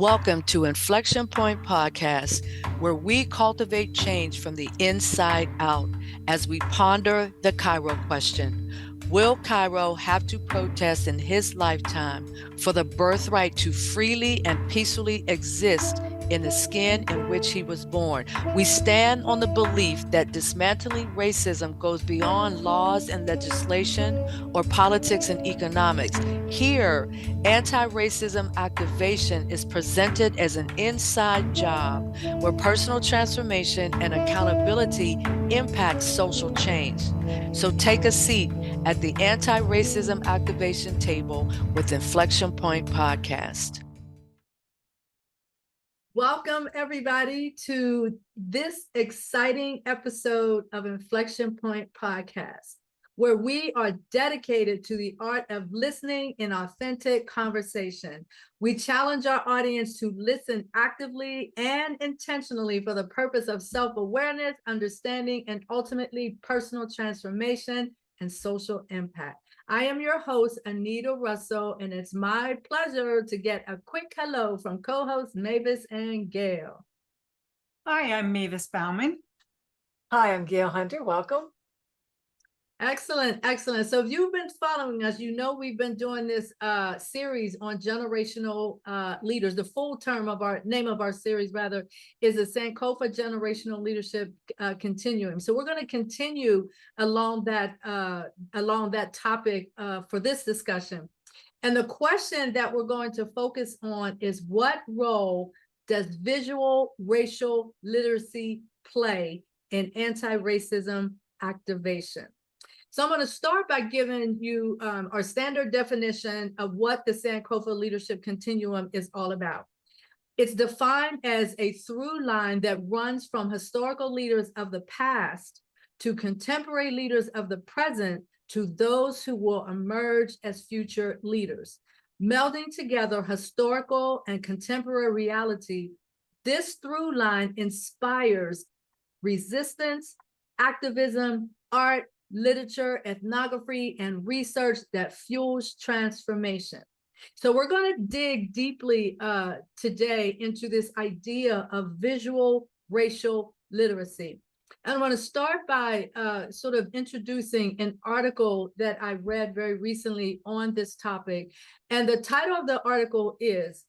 Welcome to Inflection Point Podcast, where we cultivate change from the inside out as we ponder the Cairo question. Will Cairo have to protest in his lifetime for the birthright to freely and peacefully exist in the skin in which he was born? We stand on the belief that dismantling racism goes beyond laws and legislation or politics and economics. Here, anti-racism activation is presented as an inside job where personal transformation and accountability impact social change. So take a seat at the anti-racism activation table with Inflection Point Podcast. Welcome, everybody, to this exciting episode of Inflection Point Podcast, where we are dedicated to the art of listening in authentic conversation. We challenge our audience to listen actively and intentionally for the purpose of self-awareness, understanding, and ultimately personal transformation and social impact. I am your host, Anita Russell, and it's my pleasure to get a quick hello from co-hosts Mavis and Gail. Hi, I'm Mavis Bauman. Hi, I'm Gail Hunter. Welcome. Excellent, excellent. So if you've been following us, you know we've been doing this series on generational leaders. The full term of our name of our series, rather, is the Sankofa Generational Leadership Continuum. So we're going to continue along that topic for this discussion. And the question that we're going to focus on is, what role does visual racial literacy play in anti-racism activation? So I'm going to start by giving you our standard definition of what the Sankofa Leadership Continuum is all about. It's defined as a through line that runs from historical leaders of the past to contemporary leaders of the present to those who will emerge as future leaders. Melding together historical and contemporary reality, this through line inspires resistance, activism, art, literature, ethnography, and research that fuels transformation. So we're going to dig deeply today into this idea of visual racial literacy. And I want to start by sort of introducing an article that I read very recently on this topic. And the title of the article is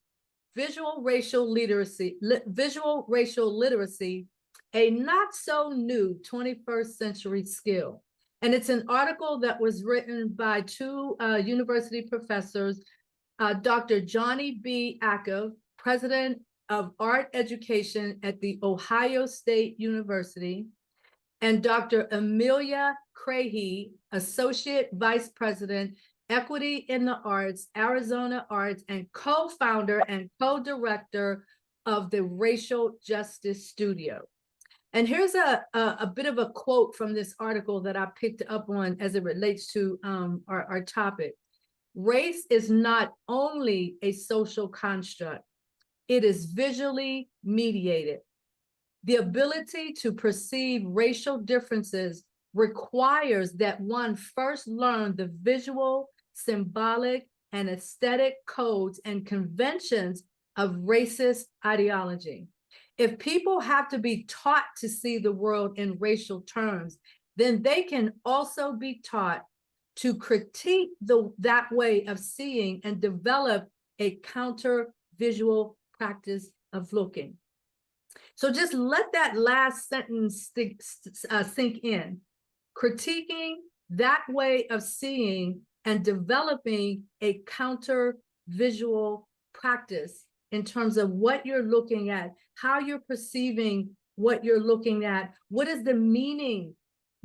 Visual Racial Literacy, a not so new 21st century skill. And it's an article that was written by two university professors, Dr. Joni B, Acuff, president of art education at the Ohio State University, and Dr. Amelia Kraeche, associate vice president, equity in the arts, Arizona Arts, and co-founder and co-director of the Racial Justice Studio. And here's a bit of a quote from this article that I picked up on as it relates to our topic. Race is not only a social construct, it is visually mediated. The ability to perceive racial differences requires that one first learn the visual, symbolic, and aesthetic codes and conventions of racist ideology. If people have to be taught to see the world in racial terms, then they can also be taught to critique that way of seeing and develop a counter-visual practice of looking. So just let that last sentence sink in. Critiquing that way of seeing and developing a counter-visual practice in terms of what you're looking at, how you're perceiving what you're looking at, what is the meaning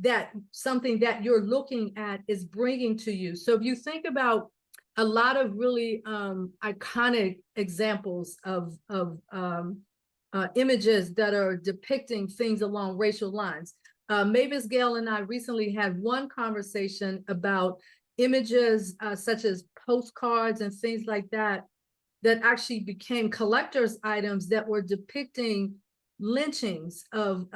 that something that you're looking at is bringing to you. So if you think about a lot of really iconic examples of images that are depicting things along racial lines, Mavis, Gail, and I recently had one conversation about images such as postcards and things like that, that actually became collector's items that were depicting lynchings of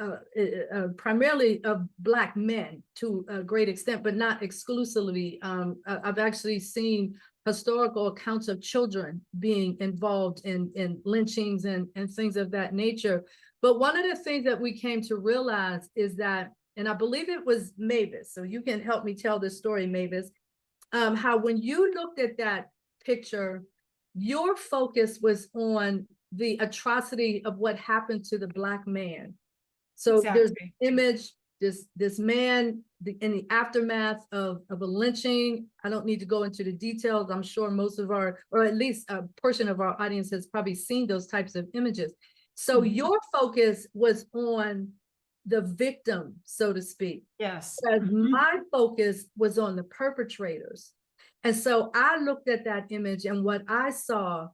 primarily of Black men to a great extent, but not exclusively. I've actually seen historical accounts of children being involved in lynchings and things of that nature. But one of the things that we came to realize is that, and I believe it was Mavis, so you can help me tell this story, Mavis, how when you looked at that picture, your focus was on the atrocity of what happened to the Black man. So there's an image, this man in the aftermath of a lynching. I don't need to go into the details. I'm sure most of our, or at least a portion of our audience has probably seen those types of images. So your focus was on the victim, so to speak. Yes. Whereas my focus was on the perpetrators. And so I looked at that image, and what I saw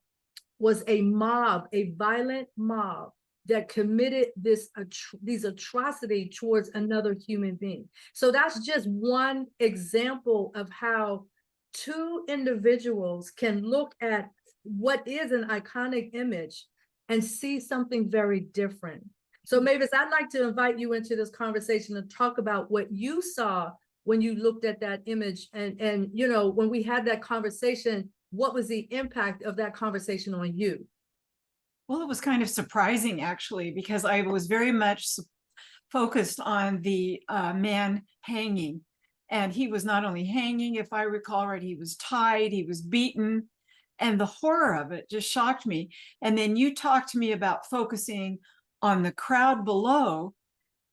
was a mob, a violent mob that committed these atrocity towards another human being. So that's just one example of how two individuals can look at what is an iconic image and see something very different. So Mavis, I'd like to invite you into this conversation and talk about what you saw when you looked at that image, and you know, when we had that conversation, what was the impact of that conversation on you? Well, it was kind of surprising, actually, because I was very much focused on the man hanging. And he was not only hanging, if I recall right, he was tied, he was beaten. And the horror of it just shocked me. And then you talked to me about focusing on the crowd below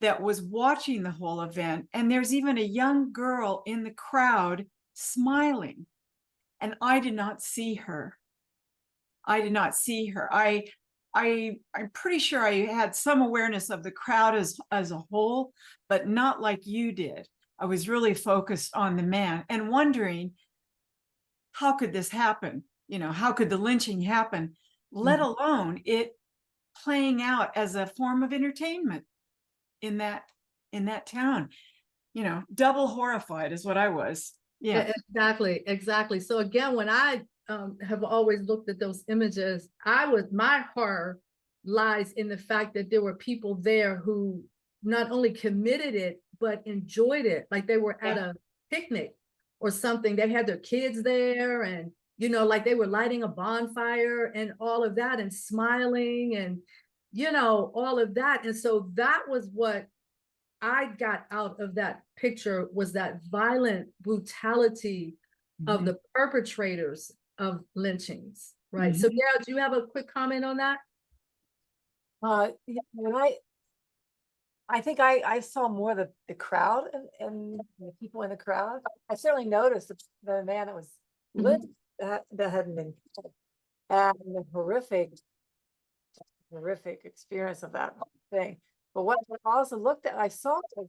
that was watching the whole event. And there's even a young girl in the crowd smiling. And I did not see her. I did not see her. I'm pretty sure I had some awareness of the crowd as a whole, but not like you did. I was really focused on the man and wondering, how could this happen? You know, how could the lynching happen, let alone it playing out as a form of entertainment in that town? You know, double horrified is what I was. Yeah, Exactly. So again, when I have always looked at those images, my horror lies in the fact that there were people there who not only committed it, but enjoyed it. Like they were at a picnic or something. They had their kids there, and, you know, like they were lighting a bonfire and all of that and smiling and, you know, all of that. And so that was what I got out of that picture, was that violent brutality of the perpetrators of lynchings, right? So Gail, do you have a quick comment on that? Yeah, when I think I saw more the crowd and the people in the crowd. I certainly noticed the man that was lynched that hadn't been killed, and the horrific experience of that whole thing. But what I also looked at, I saw was,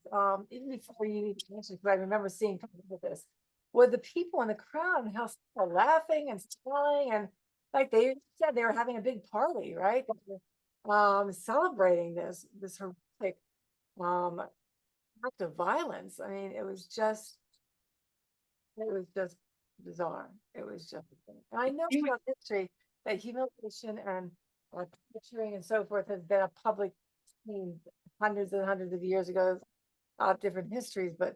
even before you mentioned, because I remember seeing this, were the people in the crowd and how they were laughing and smiling, and like they said, they were having a big party, right? Celebrating this horrific act of violence. I mean, it was just bizarre. It was just, and I know throughout history that humiliation and torturing and so forth has been a public theme hundreds and hundreds of years ago, different histories, but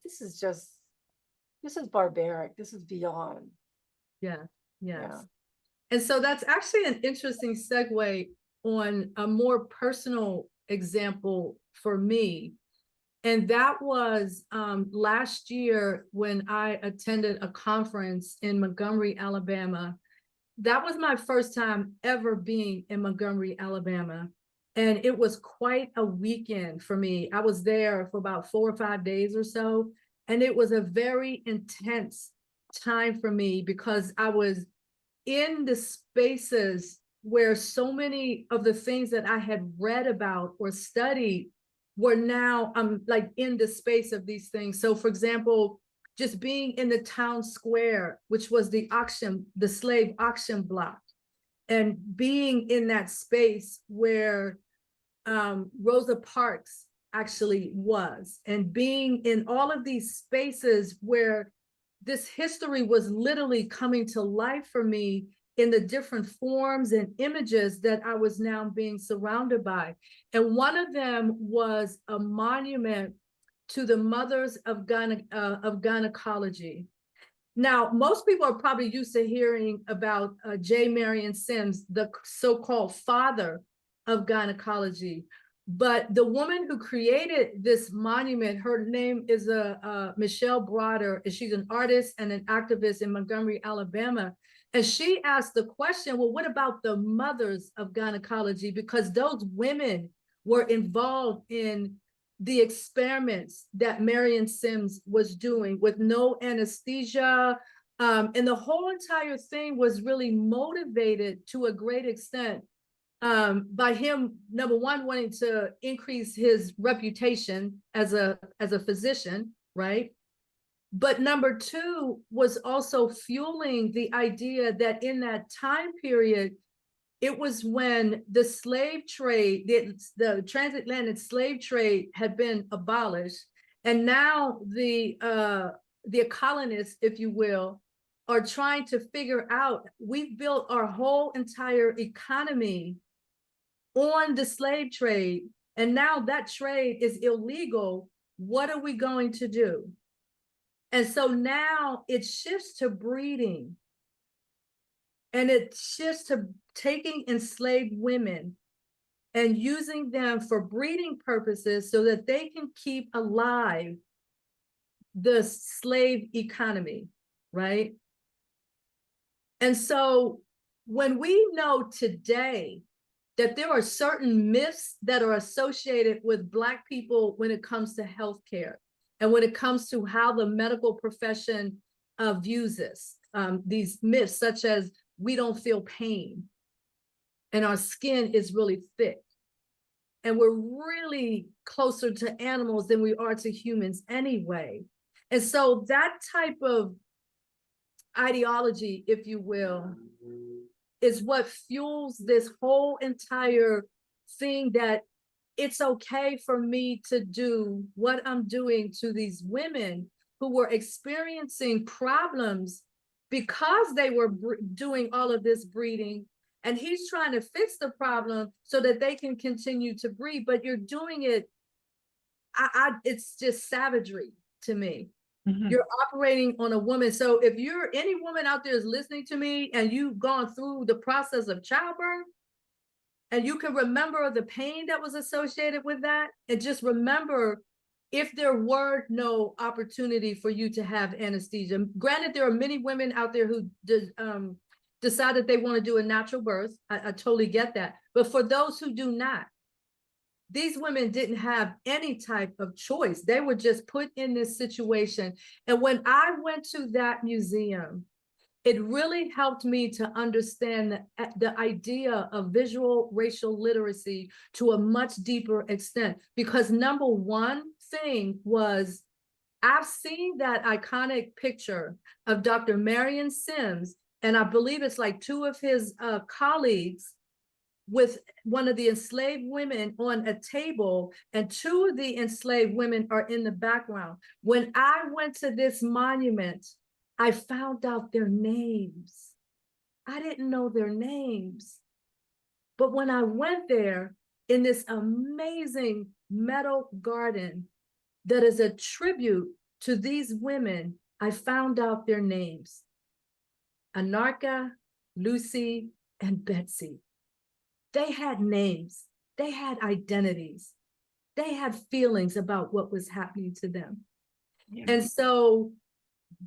this is barbaric. This is beyond. Yes. And so that's actually an interesting segue on a more personal example for me. And that was last year when I attended a conference in Montgomery, Alabama. That was my first time ever being in Montgomery, Alabama. And it was quite a weekend for me. I was there for about 4 or 5 days or so. And it was a very intense time for me because I was in the spaces where so many of the things that I had read about or studied were now like in the space of these things. So for example, just being in the town square, which was the slave auction block, and being in that space where Rosa Parks actually was, and being in all of these spaces where this history was literally coming to life for me in the different forms and images that I was now being surrounded by. And one of them was a monument to the mothers of gynecology. Now, most people are probably used to hearing about J. Marion Sims, the so-called father of gynecology. But the woman who created this monument, her name is Michelle Broder, and she's an artist and an activist in Montgomery, Alabama. And she asked the question, well, what about the mothers of gynecology? Because those women were involved in the experiments that Marion Sims was doing with no anesthesia. And the whole entire thing was really motivated to a great extent by him, number one, wanting to increase his reputation as a physician, right? But number two was also fueling the idea that in that time period, it was when the slave trade, the transatlantic slave trade had been abolished. And now the colonists, if you will, are trying to figure out, we've built our whole entire economy on the slave trade. And now that trade is illegal. What are we going to do? And so now it shifts to breeding. And it shifts to taking enslaved women and using them for breeding purposes so that they can keep alive the slave economy, right? And so when we know today that there are certain myths that are associated with Black people when it comes to healthcare and when it comes to how the medical profession views this, these myths such as we don't feel pain and our skin is really thick and we're really closer to animals than we are to humans anyway. And so that type of ideology, if you will, is what fuels this whole entire thing that it's okay for me to do what I'm doing to these women who were experiencing problems because they were doing all of this breeding, and he's trying to fix the problem so that they can continue to breed, but you're doing it, it's just savagery to me. Mm-hmm. You're operating on a woman. So if you're any woman out there is listening to me and you've gone through the process of childbirth and you can remember the pain that was associated with that, and just remember, if there were no opportunity for you to have anesthesia, granted, there are many women out there who decided they want to do a natural birth. I totally get that. But for those who do not, these women didn't have any type of choice. They were just put in this situation. And when I went to that museum, it really helped me to understand the idea of visual racial literacy to a much deeper extent. Because number one thing was, I've seen that iconic picture of Dr. Marion Sims, and I believe it's like two of his colleagues with one of the enslaved women on a table, and two of the enslaved women are in the background. When I went to this monument, I found out their names. I didn't know their names. But when I went there in this amazing metal garden that is a tribute to these women, I found out their names. Anarcha, Lucy, and Betsy. They had names, they had identities, they had feelings about what was happening to them. Yeah. And so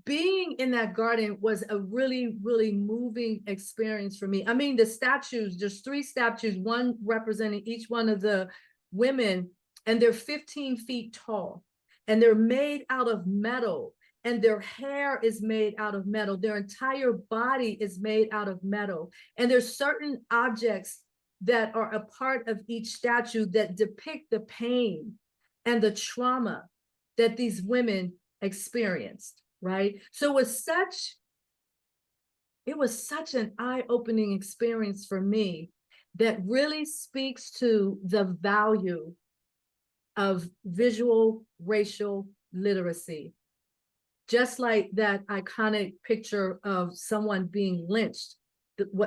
being in that garden was a really, really moving experience for me. I mean, the statues, there's 3 statues, one representing each one of the women, and they're 15 feet tall, and they're made out of metal, and their hair is made out of metal. Their entire body is made out of metal. And there's certain objects that are a part of each statue that depict the pain and the trauma that these women experienced, right? So it was such an eye-opening experience for me that really speaks to the value of visual racial literacy. Just like that iconic picture of someone being lynched,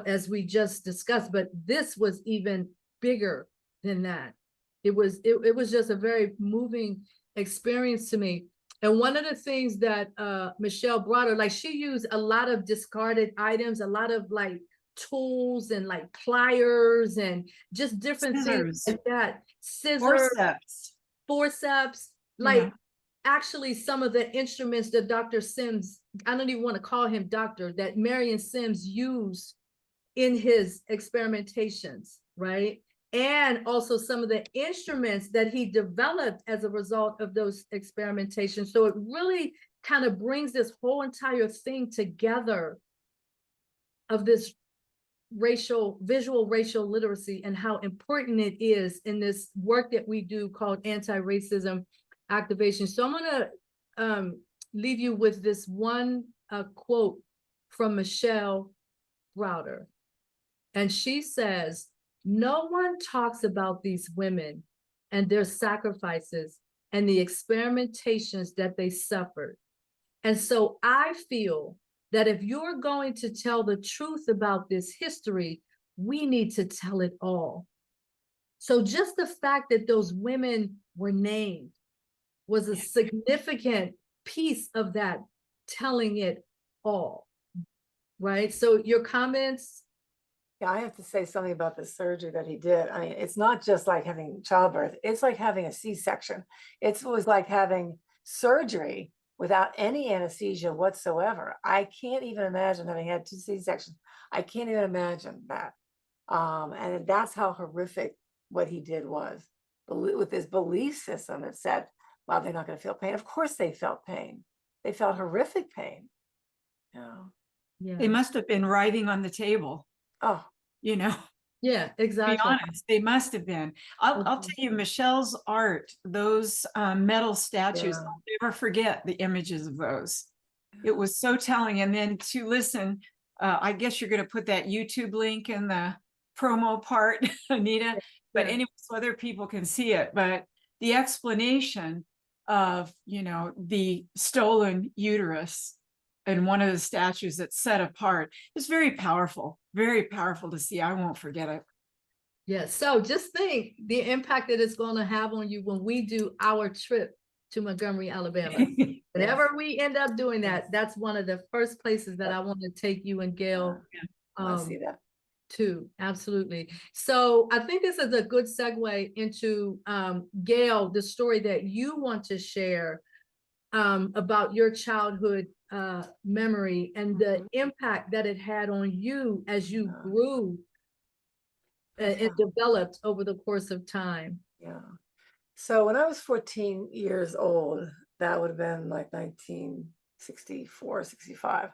as we just discussed, but this was even bigger than that. It was just a very moving experience to me. And one of the things that Michelle brought her, like she used a lot of discarded items, a lot of like tools and like pliers and just different things Scissors, like that. Scissors, forceps. forceps, like Yeah. actually some of the instruments that Dr. Sims, I don't even want to call him doctor, that Marion Sims used in his experimentations, right? And also some of the instruments that he developed as a result of those experimentations. So it really kind of brings this whole entire thing together of this visual racial literacy and how important it is in this work that we do called anti-racism activation. So I'm gonna leave you with this one quote from Michelle Browder. And she says, no one talks about these women and their sacrifices and the experimentations that they suffered. And so I feel that if you're going to tell the truth about this history, we need to tell it all. So just the fact that those women were named was a significant piece of that telling it all, right? So your comments? Yeah, I have to say something about the surgery that he did. I mean, it's not just like having childbirth, it's like having a C-section. It was like having surgery without any anesthesia whatsoever. I can't even imagine having had 2 C-sections. I can't even imagine that. And that's how horrific what he did was. With this belief system that said, well, they're not going to feel pain. Of course they felt pain. They felt horrific pain. Yeah. They must have been writing on the table, Oh, you know. Yeah, Be exactly. honest, they must have been. I'll tell you, Michelle's art, those metal statues, yeah. I'll never forget the images of those. It was so telling. And then to listen, I guess you're going to put that YouTube link in the promo part, Anita, but Yeah. anyway, so other people can see it. But the explanation of, you know, the stolen uterus and one of the statues that's set apart is very powerful to see. I won't forget it. Yeah, so just think the impact that it's going to have on you when we do our trip to Montgomery, Alabama. Whenever we end up doing that, that's one of the first places that I want to take you and Gail I see that. to. Absolutely. So I think this is a good segue into Gail, the story that you want to share about your childhood memory and the impact that it had on you as you grew and developed over the course of time. Yeah. So when I was 14 years old, that would have been like 1964, 65.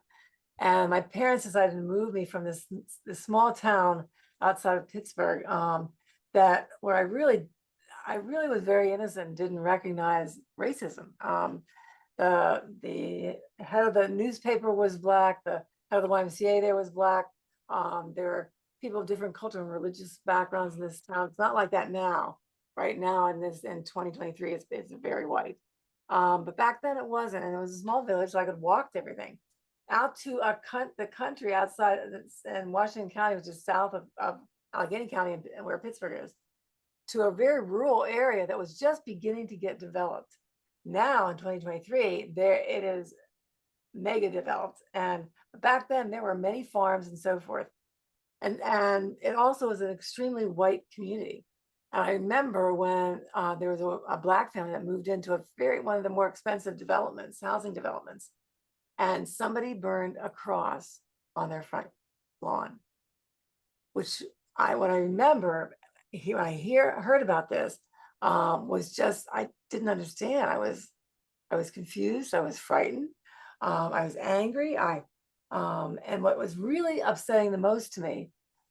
And my parents decided to move me from this small town outside of Pittsburgh, that where I really was very innocent and didn't recognize racism. The head of the newspaper was Black. The head of the YMCA there was Black. There were people of different cultural and religious backgrounds in this town. It's not like that now. Right now in 2023, it's very white. But back then it wasn't, and it was a small village, so I could walk to everything. Out to the country outside in Washington County, which is south of Allegheny County and where Pittsburgh is, to a very rural area that was just beginning to get developed. Now in 2023, there it is mega developed. And back then there were many farms and so forth. And it also was an extremely white community. And I remember when there was a Black family that moved into one of the more expensive housing developments, and somebody burned a cross on their front lawn, which when I remember, when I heard about this, was just, I didn't understand. I was confused. I was frightened. I was angry. And what was really upsetting the most to me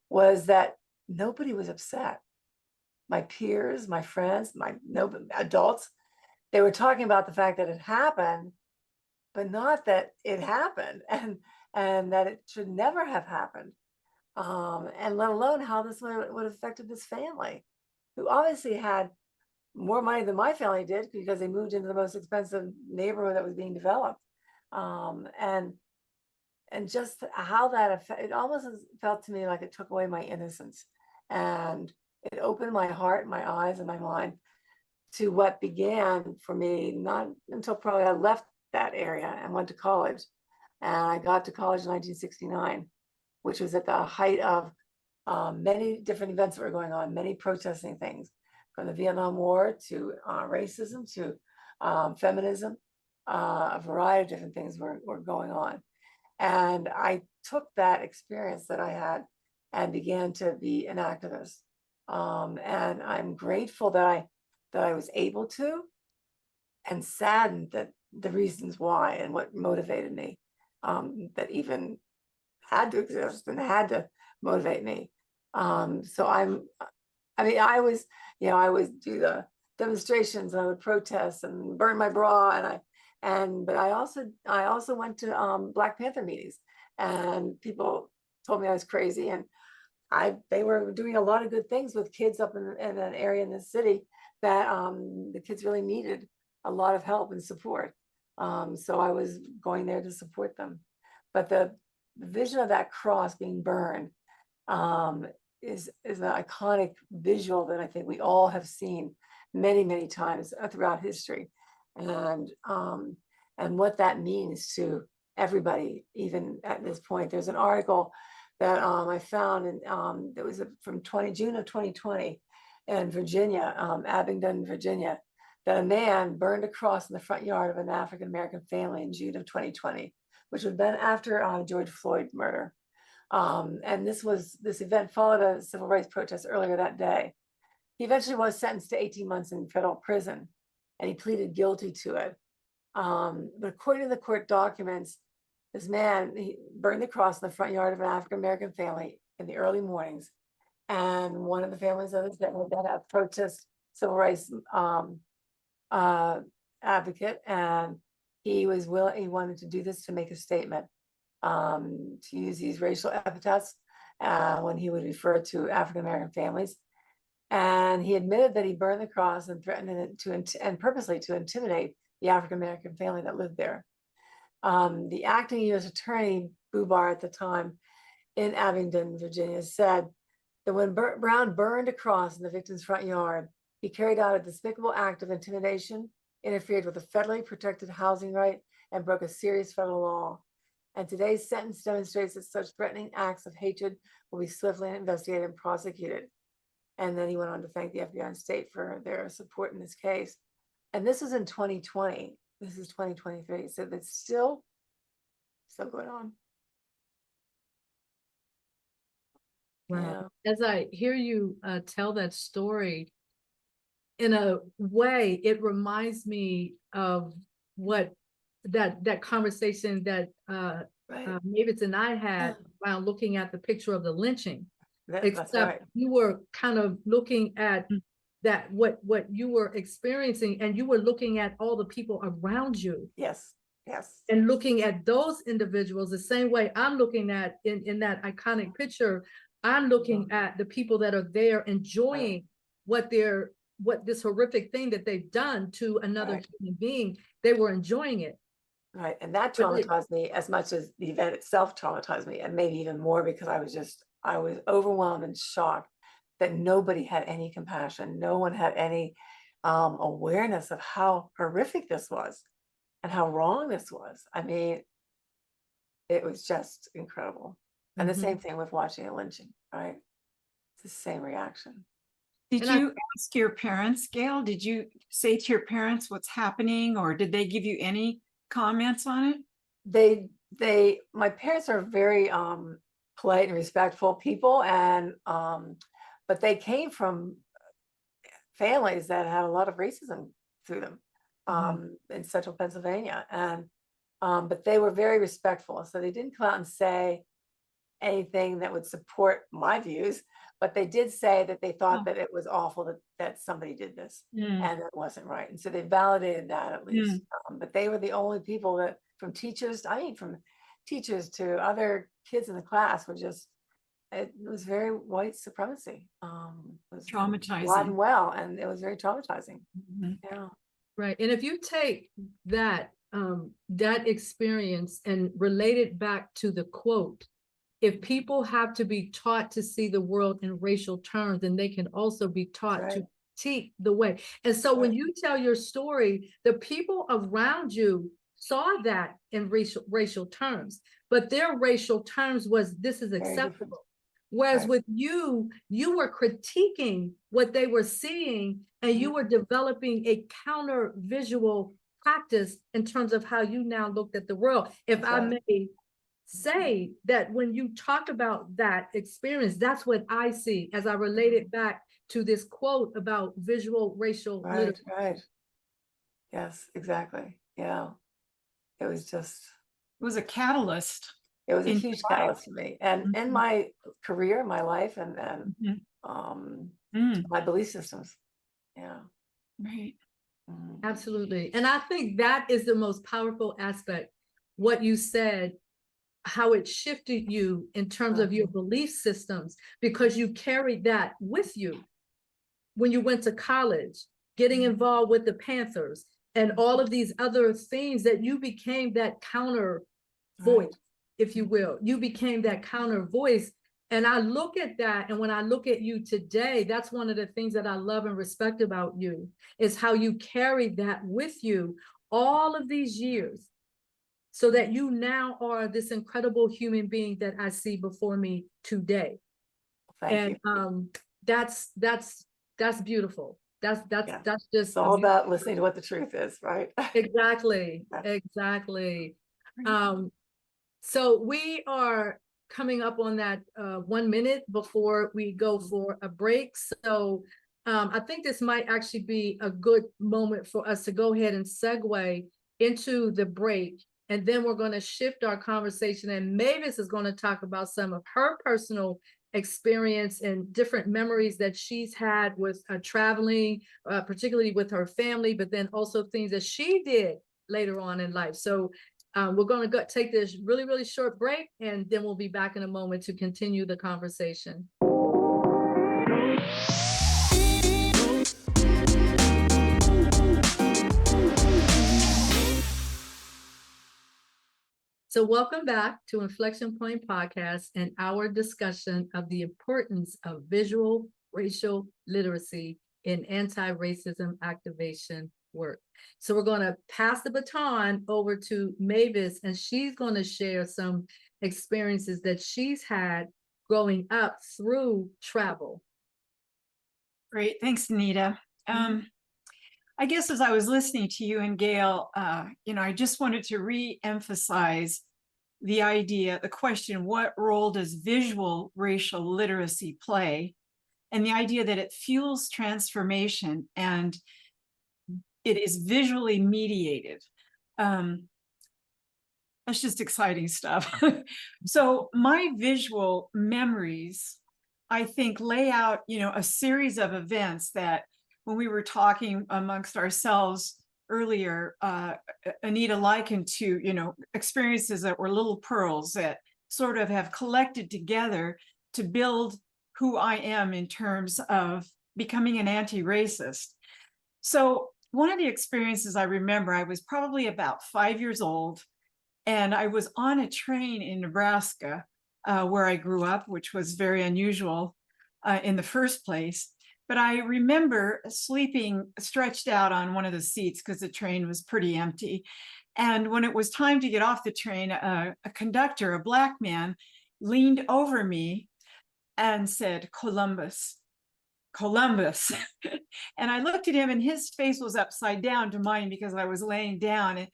was that nobody was upset. My peers, my friends, adults, they were talking about the fact that it happened, but not that it happened, and that it should never have happened. And let alone how this would have affected this family, who obviously had more money than my family did because they moved into the most expensive neighborhood that was being developed. And just how that it almost felt to me like it took away my innocence, and it opened my heart, my eyes, and my mind to what began for me, not until probably I left that area and went to college. And I got to college in 1969, which was at the height of many different events that were going on, many protesting things, from the Vietnam War to racism to feminism. A variety of different things were going on. And I took that experience that I had and began to be an activist. And I'm grateful that I was able to, and saddened that the reasons why and what motivated me, that even had to exist and had to motivate me. So I mean, I was do the demonstrations, and I would protest and burn my bra, but I also went to Black Panther meetings, and people told me I was crazy, and they were doing a lot of good things with kids up in an area in the city that the kids really needed a lot of help and support. So I was going there to support them. But the vision of that cross being burned is an iconic visual that I think we all have seen many, many times throughout history. And what that means to everybody, even at this point. There's an article that I found, and that was from June of 2020 in Virginia, Abingdon, Virginia, that a man burned a cross in the front yard of an African-American family in June of 2020, which had been after George Floyd murder. And this event followed a civil rights protest earlier that day. He eventually was sentenced to 18 months in federal prison, and he pleaded guilty to it. But according to the court documents, this man, he burned the cross in the front yard of an African-American family in the early mornings. And one of the families of his family that had protest civil rights advocate, and he wanted to do this to make a statement, to use these racial epithets when he would refer to African-American families. And he admitted that he burned the cross and threatened and purposely to intimidate the African-American family that lived there. The acting U.S. attorney, Bubar at the time in Abingdon, Virginia, said that when Brown burned a cross in the victim's front yard, he carried out a despicable act of intimidation, interfered with a federally protected housing right, and broke a serious federal law. And today's sentence demonstrates that such threatening acts of hatred will be swiftly investigated and prosecuted. And then he went on to thank the FBI and state for their support in this case. And this was in 2020. This is 2023. So that's still going on. Wow. Yeah. As I hear you tell that story, in a way, it reminds me of what that conversation that Mavis and I had around looking at the picture of the lynching. Except you were kind of looking at that what you were experiencing, and you were looking at all the people around you. Yes. And looking at those individuals the same way I'm looking at in that iconic picture. I'm looking at the people that are there enjoying what this horrific thing that they've done to another human being. They were enjoying it. Right. And that traumatized me as much as the event itself traumatized me, and maybe even more, because I was overwhelmed and shocked that nobody had any compassion. No one had any awareness of how horrific this was and how wrong this was. I mean, it was just incredible. And the same thing with watching a lynching, right? It's the same reaction. Did you ask your parents, Gail? Did you say to your parents what's happening, or did they give you any comments on it? My parents are very polite and respectful people, and but they came from families that had a lot of racism through them in central Pennsylvania, and but they were very respectful, so they didn't come out and say anything that would support my views, but they did say that they thought that it was awful that somebody did this and it wasn't right, and so they validated that at least. But they were the only people that, from teachers to other kids in the class, were just, it was very white supremacy. It was traumatizing. Alive and well, and it was very traumatizing. Yeah. Right. And if you take that experience and relate it back to the quote, if people have to be taught to see the world in racial terms, then they can also be taught to critique the way. And so when you tell your story, the people around you saw that in racial terms, but their racial terms was, this is acceptable. Whereas with you were critiquing what they were seeing, and you were developing a counter visual practice in terms of how you now looked at the world. If I may say that, when you talk about that experience, that's what I see as I relate it back to this quote about visual racial literacy. Right. Yes, exactly. Yeah. It was a catalyst. It was a in huge your life. catalyst for me, and in my career, my life, and my belief systems. Yeah. Right. Absolutely. And I think that is the most powerful aspect, what you said, how it shifted you in terms of your belief systems, because you carried that with you when you went to college, getting involved with the Panthers and all of these other things, that you became that counter voice, if you will. You became that counter voice. And I look at that, and when I look at you today, that's one of the things that I love and respect about you, is how you carried that with you all of these years, so that you now are this incredible human being that I see before me today. Thank you. That's beautiful. That's just it's all about listening to what the truth is, right? Exactly. So we are coming up on that 1 minute before we go for a break. So I think this might actually be a good moment for us to go ahead and segue into the break. And then we're going to shift our conversation, and Mavis is going to talk about some of her personal experience and different memories that she's had with traveling, particularly with her family, but then also things that she did later on in life. So we're going to take this really, really short break, and then we'll be back in a moment to continue the conversation. So welcome back to Inflection Point Podcast and our discussion of the importance of visual racial literacy in anti-racism activation work. So we're going to pass the baton over to Mavis, and she's going to share some experiences that she's had growing up through travel. Great. Thanks, Anita. I guess as I was listening to you and Gail, I just wanted to re-emphasize the question, what role does visual racial literacy play? And the idea that it fuels transformation and it is visually mediated. That's just exciting stuff. So my visual memories, I think, lay out, a series of events that, when we were talking amongst ourselves earlier, Anita likened to, experiences that were little pearls that sort of have collected together to build who I am in terms of becoming an anti-racist. So one of the experiences I remember, I was probably about 5 years old, and I was on a train in Nebraska, where I grew up, which was very unusual in the first place. But I remember sleeping stretched out on one of the seats because the train was pretty empty. And when it was time to get off the train, a conductor, a Black man, leaned over me and said, "Columbus, Columbus." And I looked at him, and his face was upside down to mine because I was laying down.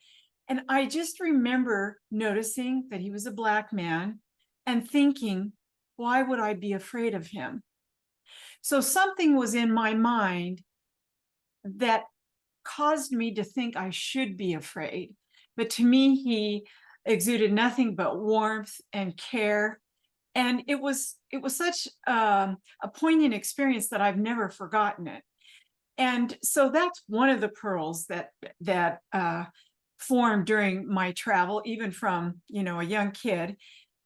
And I just remember noticing that he was a Black man and thinking, why would I be afraid of him? So something was in my mind that caused me to think I should be afraid. But to me, he exuded nothing but warmth and care. And it was such a poignant experience that I've never forgotten it. And so that's one of the pearls that formed during my travel, even from, a young kid.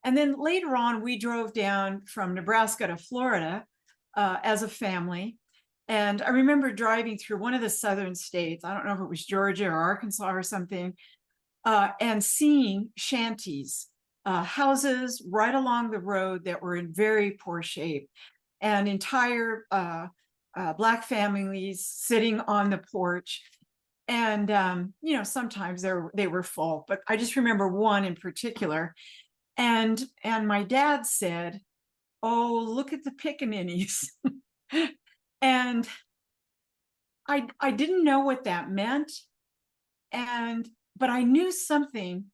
And then later on, we drove down from Nebraska to Florida as a family. And I remember driving through one of the southern states, I don't know if it was Georgia or Arkansas or something, and seeing shanties, houses right along the road that were in very poor shape, and entire Black families sitting on the porch. And, sometimes they were full, but I just remember one in particular. And my dad said, "Oh, look at the pickaninnies." And I didn't know what that meant. But I knew something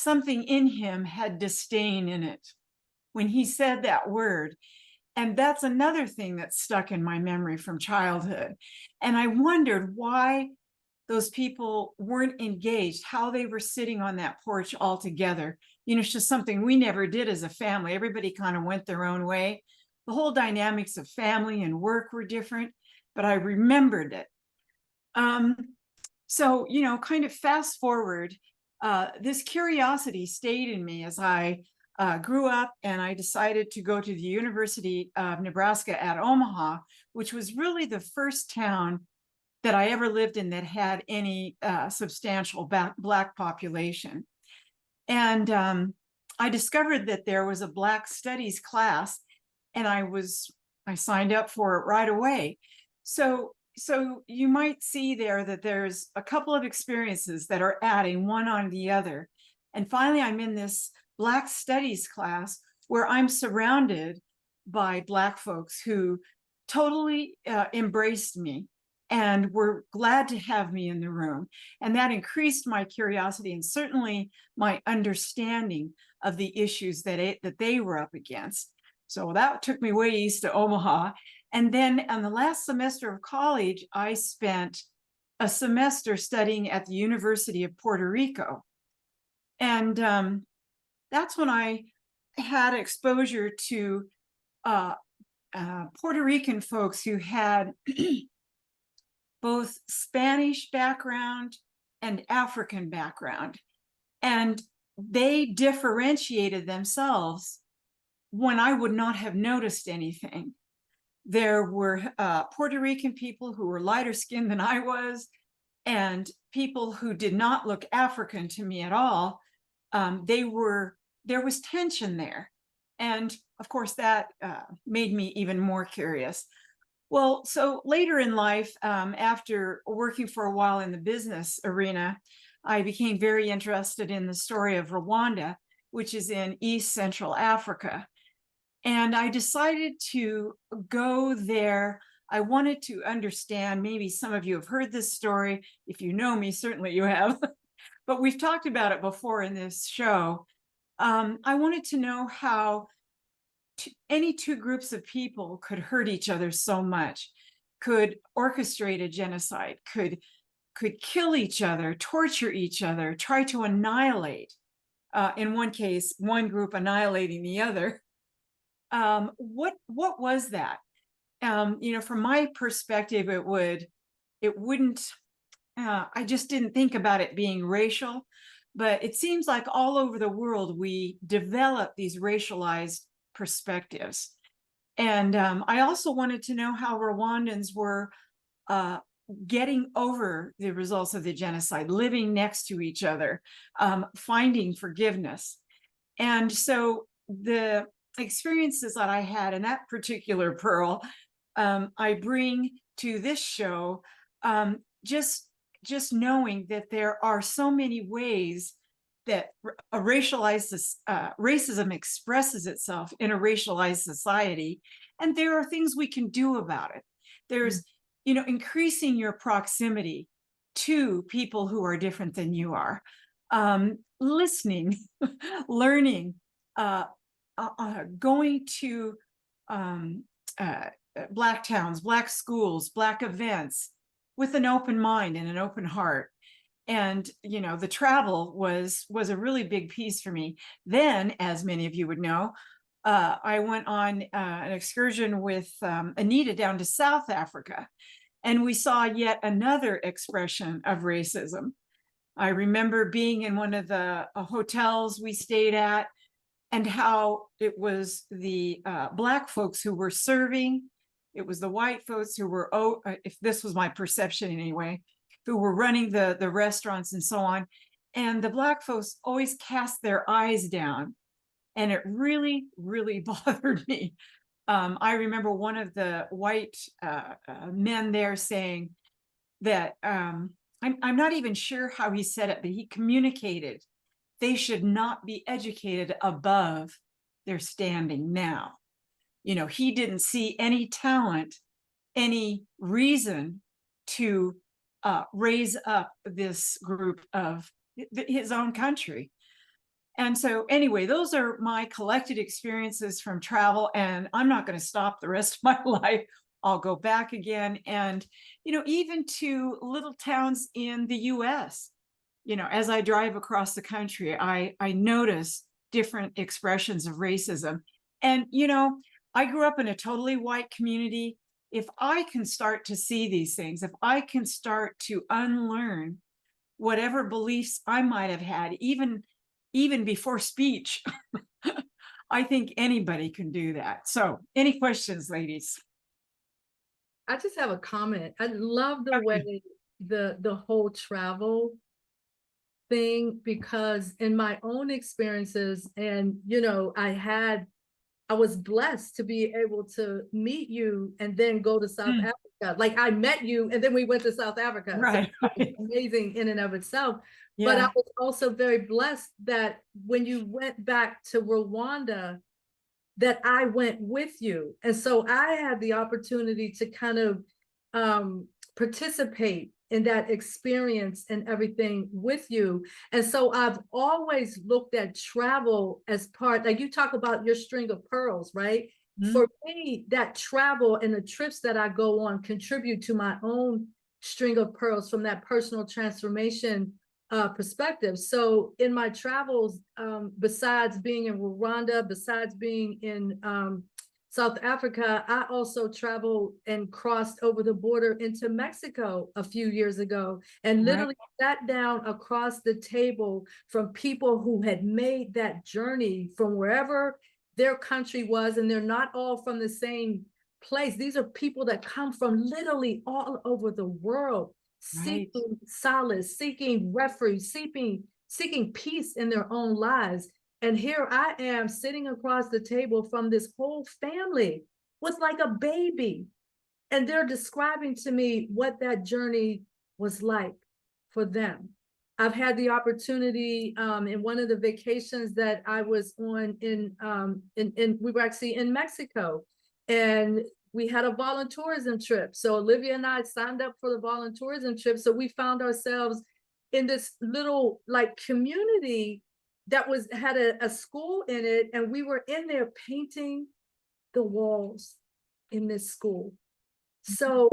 in him had disdain in it when he said that word. And that's another thing that stuck in my memory from childhood. And I wondered why those people weren't engaged, how they were sitting on that porch all together. It's just something we never did as a family. Everybody kind of went their own way. The whole dynamics of family and work were different, but I remembered it. So, kind of fast forward, this curiosity stayed in me as I grew up, and I decided to go to the University of Nebraska at Omaha, which was really the first town that I ever lived in that had any substantial Black population. And I discovered that there was a Black Studies class, and I signed up for it right away. So you might see there that there's a couple of experiences that are adding one on the other. And finally, I'm in this Black Studies class where I'm surrounded by Black folks who totally embraced me and were glad to have me in the room. And that increased my curiosity and certainly my understanding of the issues that they were up against. So that took me way east to Omaha. And then on the last semester of college, I spent a semester studying at the University of Puerto Rico. And that's when I had exposure to Puerto Rican folks who had both Spanish background and African background. And they differentiated themselves when I would not have noticed anything. There were Puerto Rican people who were lighter skinned than I was, and people who did not look African to me at all. There was tension there. And of course, that made me even more curious. Well, so later in life, after working for a while in the business arena, I became very interested in the story of Rwanda, which is in East Central Africa. And I decided to go there. I wanted to understand, maybe some of you have heard this story. If you know me, certainly you have, but we've talked about it before in this show. I wanted to know how any two groups of people could hurt each other so much, could orchestrate a genocide, could kill each other, torture each other, try to annihilate. In one case, one group annihilating the other. What was that? From my perspective, it wouldn't. I just didn't think about it being racial, but it seems like all over the world we develop these racialized perspectives. And I also wanted to know how Rwandans were getting over the results of the genocide, living next to each other, finding forgiveness. And so the experiences that I had in that particular Pearl, I bring to this show, just knowing that there are so many ways that racism expresses itself in a racialized society, and there are things we can do about it. There's, increasing your proximity to people who are different than you are, listening, learning, going to Black towns, Black schools, Black events with an open mind and an open heart. And, the travel was a really big piece for me. Then, as many of you would know, I went on an excursion with Anita down to South Africa, and we saw yet another expression of racism. I remember being in one of the hotels we stayed at, and how it was the Black folks who were serving. It was the white folks who were, if this was my perception anyway, who were running the restaurants and so on. And the Black folks always cast their eyes down. And it really, really bothered me. I remember one of the white men there saying that, I'm not even sure how he said it, but he communicated they should not be educated above their standing now. You know, he didn't see any talent, any reason to raise up this group of his own country. And so anyway, those are my collected experiences from travel, and I'm not going to stop the rest of my life. I'll go back again, and, you know, even to little towns in the US, you know, as I drive across the country, I notice different expressions of racism. And, you know, I grew up in a totally white community. If I can start to see these things, if I can start to unlearn whatever beliefs I might have had, even before speech, I think anybody can do that. So any questions, ladies? I just have a comment. I love the way the whole travel thing, because in my own experiences, and you know, I was blessed to be able to meet you and then go to South Africa. Like I met you and then we went to South Africa. Right. So it was amazing in and of itself. Yeah. But I was also very blessed that when you went back to Rwanda, that I went with you. And so I had the opportunity to kind of participate in that experience and everything with you. And so I've always looked at travel as part, like you talk about your string of pearls, right? Mm-hmm. For me, that travel and the trips that I go on contribute to my own string of pearls from that personal transformation perspective. So in my travels, besides being in Rwanda, besides being in South Africa, I also traveled and crossed over the border into Mexico a few years ago and literally sat down across the table from people who had made that journey from wherever their country was, and they're not all from the same place. These are people that come from literally all over the world, seeking solace, seeking refuge, seeking peace in their own lives. And here I am sitting across the table from this whole family with like a baby. And they're describing to me what that journey was like for them. I've had the opportunity in one of the vacations that I was on we were actually in Mexico, and we had a volunteerism trip. So Olivia and I signed up for the volunteerism trip. So we found ourselves in this little like community that had a school in it, and we were in there painting the walls in this school. So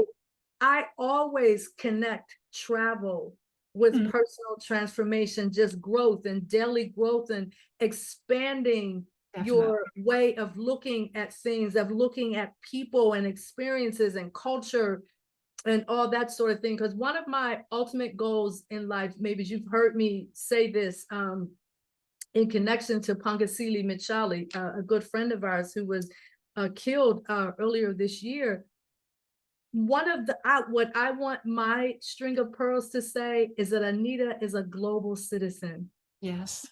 I always connect travel with personal transformation, just growth and daily growth and expanding your way of looking at things, of looking at people and experiences and culture and all that sort of thing. Because one of my ultimate goals in life, maybe you've heard me say this, in connection to Pangasili Michali, a good friend of ours who was killed earlier this year. One of what I want my string of pearls to say is that Anita is a global citizen. Yes.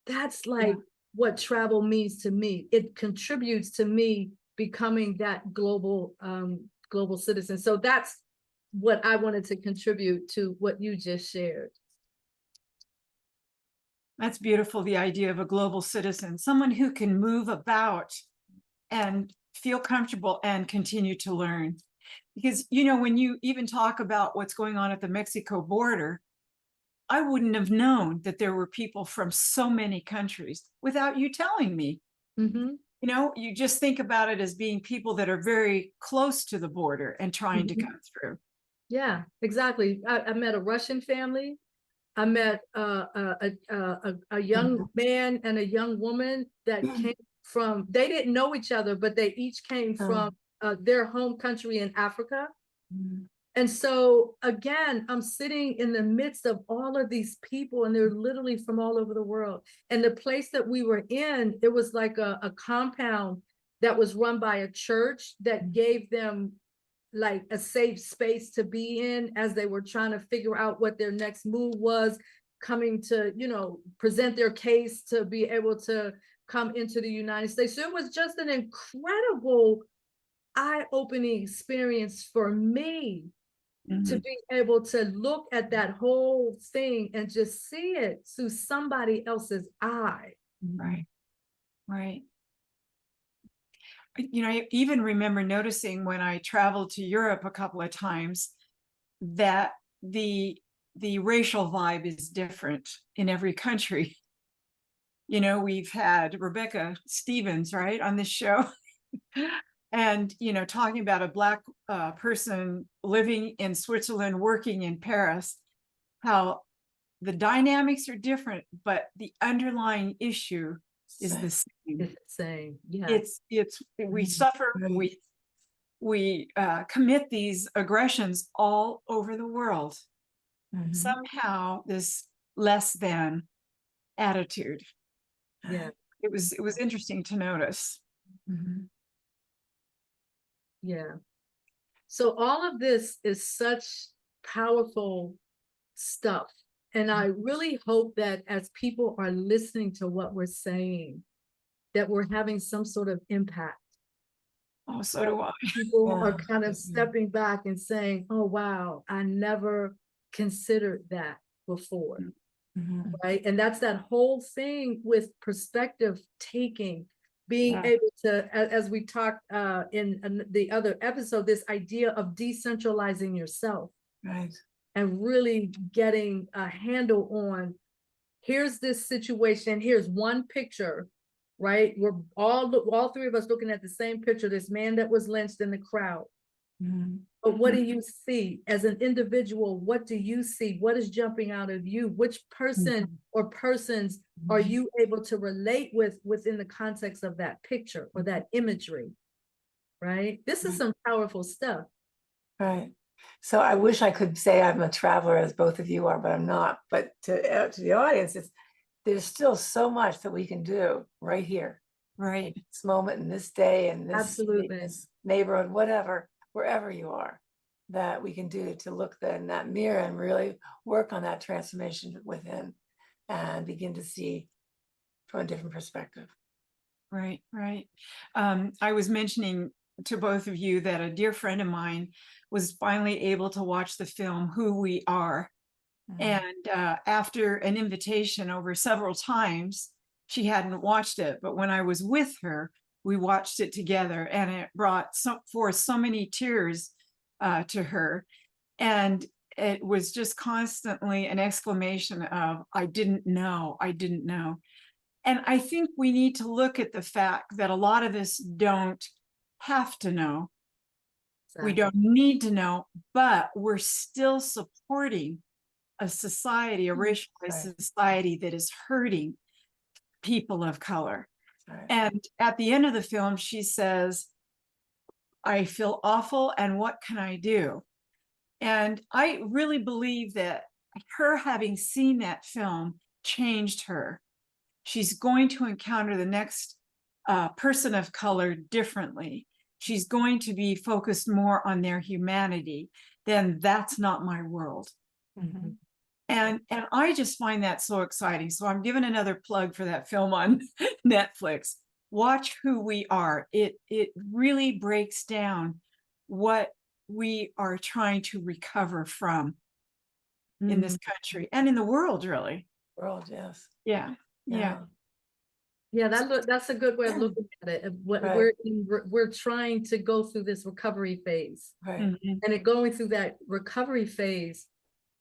That's like what travel means to me. It contributes to me becoming that global citizen. So that's what I wanted to contribute to what you just shared. That's beautiful, the idea of a global citizen, someone who can move about and feel comfortable and continue to learn. Because, you know, when you even talk about what's going on at the Mexico border, I wouldn't have known that there were people from so many countries without you telling me. You know, you just think about it as being people that are very close to the border and trying to come through. Yeah, exactly. I met a Russian family. I met a young man and a young woman that came from, they didn't know each other, but they each came from their home country in Africa. And so again, I'm sitting in the midst of all of these people, and they're literally from all over the world. And the place that we were in, it was like a compound that was run by a church that gave them like a safe space to be in as they were trying to figure out what their next move was, coming to, you know, present their case to be able to come into the United States. So it was just an incredible eye-opening experience for me to be able to look at that whole thing and just see it through somebody else's eye. Right. Right. You know, I even remember noticing when I traveled to Europe a couple of times that the racial vibe is different in every country. You know, we've had Rebecca Stevens, right, on this show. And, you know, talking about a Black person living in Switzerland, working in Paris, how the dynamics are different, but the underlying issue is the same. It's the same. Yeah. It's we suffer, we commit these aggressions all over the world. Somehow this less than attitude. Yeah. It was interesting to notice. Yeah. So all of this is such powerful stuff. And I really hope that as people are listening to what we're saying, that we're having some sort of impact. Oh, so do I. People are kind of stepping back and saying, oh, wow, I never considered that before. Right. And that's that whole thing with perspective taking, being able to, as we talked in the other episode, this idea of decentralizing yourself. Right. And really getting a handle on, here's this situation, here's one picture, right? We're all three of us looking at the same picture, this man that was lynched in the crowd. But what do you see as an individual? What do you see? What is jumping out of you? Which person or persons are you able to relate with within the context of that picture or that imagery, right? This is some powerful stuff. Right. So I wish I could say I'm a traveler as both of you are, but I'm not. But to the audience, there's still so much that we can do right here, Right. in this moment, in this day, in this, Absolutely. this neighborhood, whatever, wherever you are, that we can do to look in that mirror and really work on that transformation within and begin to see from a different perspective. Right, right. I was mentioning to both of you that a dear friend of mine was finally able to watch the film Who We Are. And after an invitation over several times, she hadn't watched it. But when I was with her, we watched it together, and it brought forth so many tears to her. And it was just constantly an exclamation of, I didn't know, I didn't know. And I think we need to look at the fact that a lot of us don't have to know. We don't need to know, but we're still supporting a society, a racialized society that is hurting people of color. And at the end of the film, she says, I feel awful, and what can I do? And I really believe that her having seen that film changed her. She's going to encounter the next person of color differently. She's going to be focused more on their humanity. Then that's not my world. And I just find that so exciting. So I'm giving another plug for that film on Netflix. Watch Who We Are. It really breaks down what we are trying to recover from in this country and in the world, really. World, yes. Yeah. Yeah, that's a good way of looking at it. We're trying to go through this recovery phase, Right. and going through that recovery phase,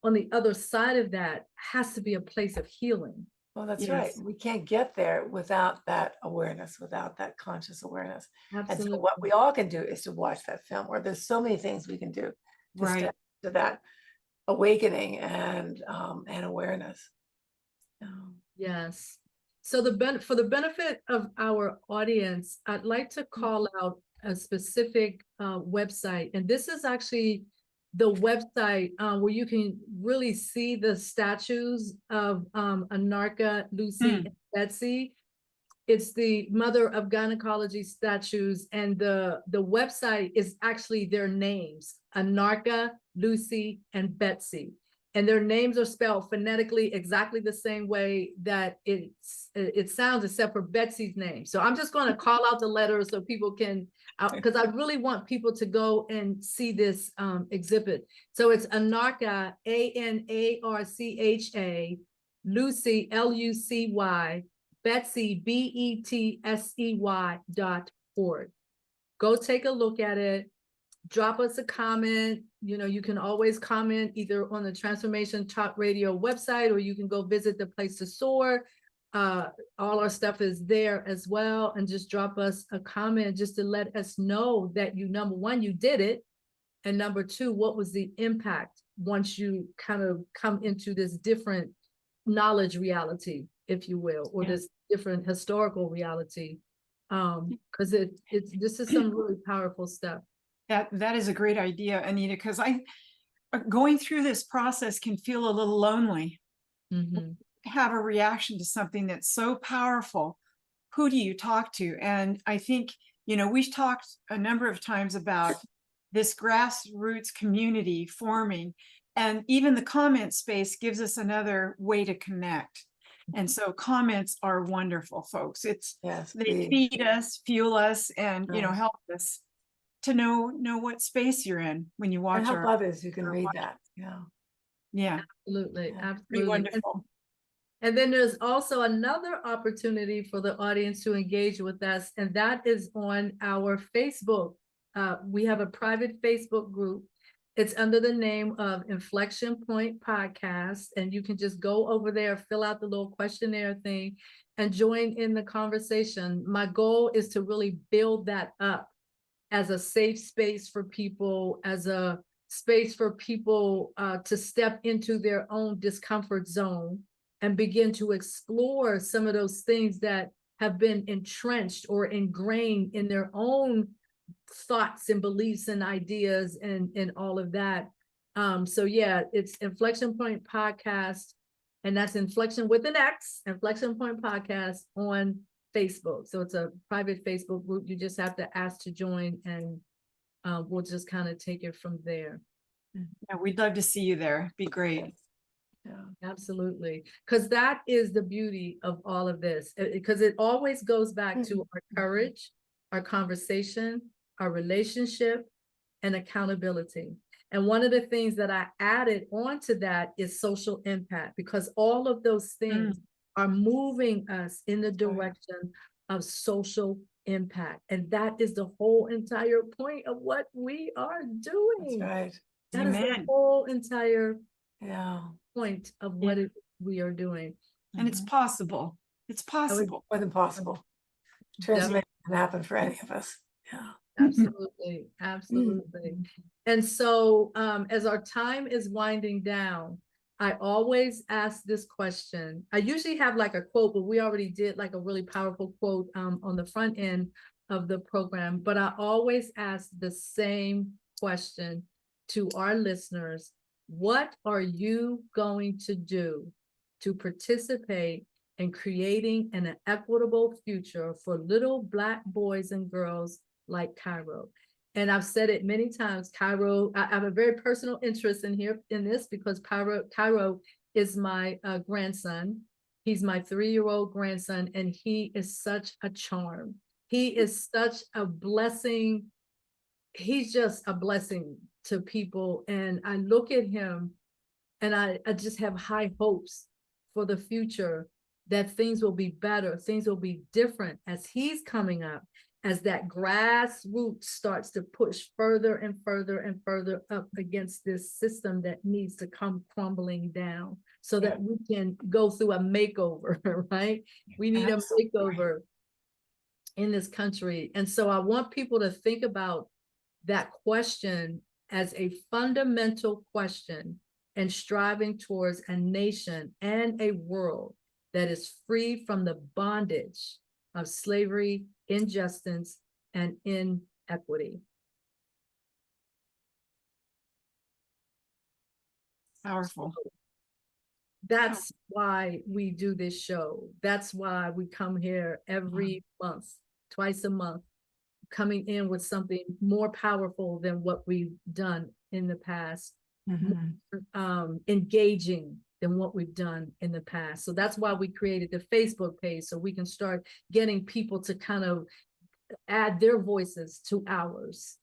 on the other side of that has to be a place of healing. Well, that's right. We can't get there without that awareness, without that conscious awareness. Absolutely. And so what we all can do is to watch that film, where there's so many things we can do to step to that awakening and awareness. Yes. So for the benefit of our audience, I'd like to call out a specific website. And this is actually the website where you can really see the statues of Anarcha, Lucy, and Betsy. It's the Mother of Gynecology statues, and the website is actually their names, Anarcha, Lucy, and Betsy. and their names are spelled phonetically exactly the same way that it sounds, except for Betsy's name. So I'm just going to call out the letters so people can, because I really want people to go and see this exhibit. So it's Anarcha, Anarcha, Lucy, Lucy, Betsy, BETSEY.org. Go take a look at it. Drop us a comment. You know, you can always comment either on the Transformation Talk Radio website, or you can go visit the Place to Soar. All our stuff is there as well. And just drop us a comment just to let us know that you, number one, you did it. And number two, what was the impact once you kind of come into this different knowledge reality, if you will, or this different historical reality. Because this is some really powerful stuff. That is a great idea, Anita, because going through this process can feel a little lonely. Mm-hmm. Have a reaction to something that's so powerful. Who do you talk to? And I think, you know, we've talked a number of times about this grassroots community forming, and even the comment space gives us another way to connect. And so comments are wonderful, folks. They feed us, fuel us, and you know, help us to know what space you're in when you watch. And help others who can read that. Yeah, absolutely. Pretty wonderful. And then there's also another opportunity for the audience to engage with us, and that is on our Facebook. We have a private Facebook group. It's under the name of Inflection Point Podcast, and you can just go over there, fill out the little questionnaire thing, and join in the conversation. My goal is to really build that up as a safe space for people, as a space for people to step into their own discomfort zone and begin to explore some of those things that have been entrenched or ingrained in their own thoughts and beliefs and ideas and all of that. So yeah, it's Inflection Point Podcast, and that's Inflection with an X, Inflection Point Podcast on Facebook. So it's a private Facebook group. You just have to ask to join, and we'll just kind of take it from there. Yeah, we'd love to see you there. Be great. Yeah, absolutely. Because that is the beauty of all of this, because it always goes back to our courage, our conversation, our relationship, and accountability. And one of the things that I added onto that is social impact, because all of those things are moving us in the direction of social impact. And that is the whole entire point of what we are doing. That's right. That is the whole entire point of what we are doing. And it's possible. It's possible. More than possible. Transformation can happen for any of us. Yeah. Absolutely. Absolutely. And so as our time is winding down, I always ask this question. I usually have like a quote, but we already did like a really powerful quote on the front end of the program. But I always ask the same question to our listeners. What are you going to do to participate in creating an equitable future for little Black boys and girls like Cairo? And I've said it many times, Cairo, I have a very personal interest in this because Cairo is my grandson. He's my 3-year-old grandson, and he is such a charm. He is such a blessing. He's just a blessing to people. And I look at him and I just have high hopes for the future, that things will be better, things will be different as he's coming up, as that grassroots starts to push further and further and further up against this system that needs to come crumbling down so that we can go through a makeover, right? We need a makeover in this country. And so I want people to think about that question as a fundamental question and striving towards a nation and a world that is free from the bondage of slavery, injustice, and inequity. Powerful. That's why we do this show. That's why we come here every month, twice a month, coming in with something more powerful than what we've done in the past, engaging than what we've done in the past. So that's why we created the Facebook page, so we can start getting people to kind of add their voices to ours.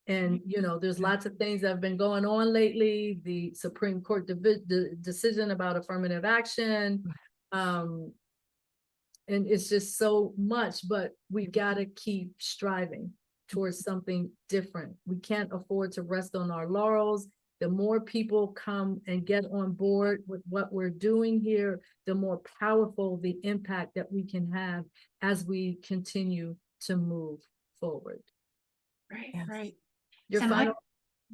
And, you know, there's lots of things that have been going on lately. The Supreme Court the decision about affirmative action. And it's just so much, but we got to keep striving towards something different. We can't afford to rest on our laurels. The more people come and get on board with what we're doing here, the more powerful the impact that we can have as we continue to move forward. Right, right. Your And final,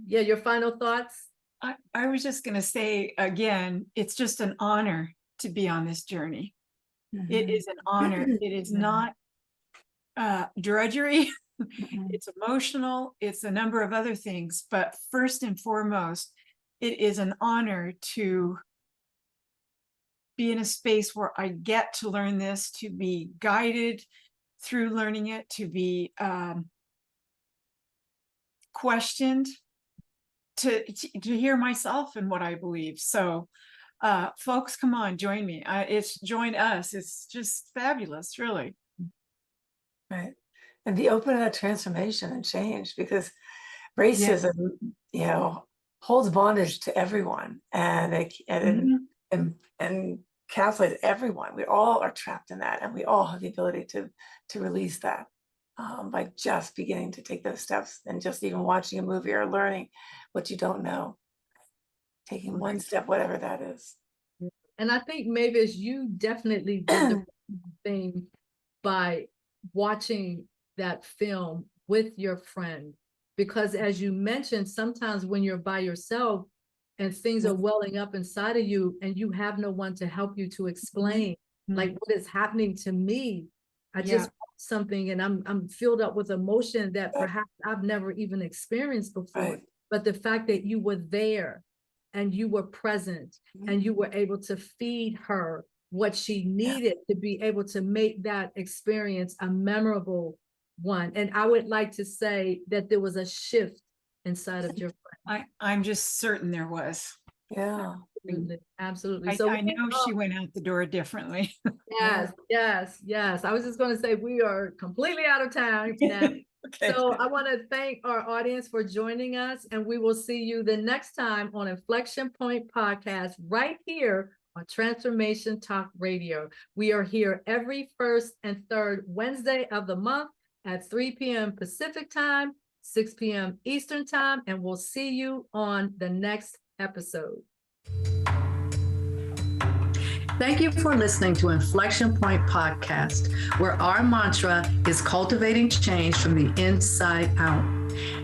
your final thoughts? I was just going to say again, it's just an honor to be on this journey. It is an honor. It is not drudgery. It's emotional. It's a number of other things. But first and foremost, it is an honor to be in a space where I get to learn this, to be guided through learning it, to be questioned, to hear myself and what I believe. So folks, come on, join me. Join us. It's just fabulous, really. Right. And be open to that transformation and change, because racism, you know, holds bondage to everyone, and encapsulates everyone. We all are trapped in that, and we all have the ability to release that by just beginning to take those steps, and just even watching a movie or learning what you don't know, taking one step, whatever that is. And I think, Mavis, you definitely did the thing by watching that film with your friend, because as you mentioned, sometimes when you're by yourself and things are welling up inside of you and you have no one to help you to explain like what is happening to me. I just watched something and I'm filled up with emotion that perhaps I've never even experienced before. But the fact that you were there and you were present and you were able to feed her what she needed to be able to make that experience a memorable one. And I would like to say that there was a shift inside of your friend. I'm just certain there was. Yeah. Absolutely. I know she went out the door differently. Yes. I was just going to say we are completely out of time now. Okay. So I want to thank our audience for joining us, and we will see you the next time on Inflection Point Podcast right here on Transformation Talk Radio. We are here every first and third Wednesday of the month at 3 p.m. Pacific time, 6 p.m. Eastern time, and we'll see you on the next episode. Thank you for listening to Inflection Point Podcast, where our mantra is cultivating change from the inside out.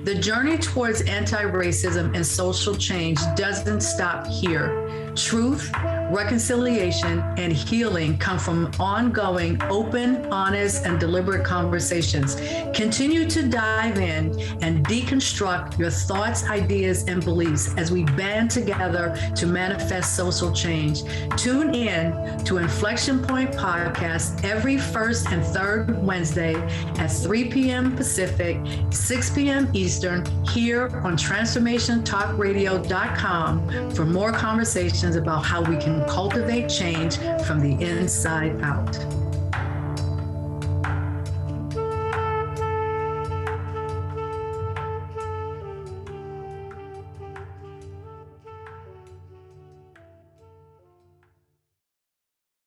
The journey towards anti-racism and social change doesn't stop here. Truth, reconciliation, and healing come from ongoing, open, honest, and deliberate conversations. Continue to dive in and deconstruct your thoughts, ideas, and beliefs as we band together to manifest social change. Tune in to Inflection Point Podcast every first and third Wednesday at 3 p.m. Pacific, 6 p.m. Eastern, here on TransformationTalkRadio.com for more conversations about how we can cultivate change from the inside out.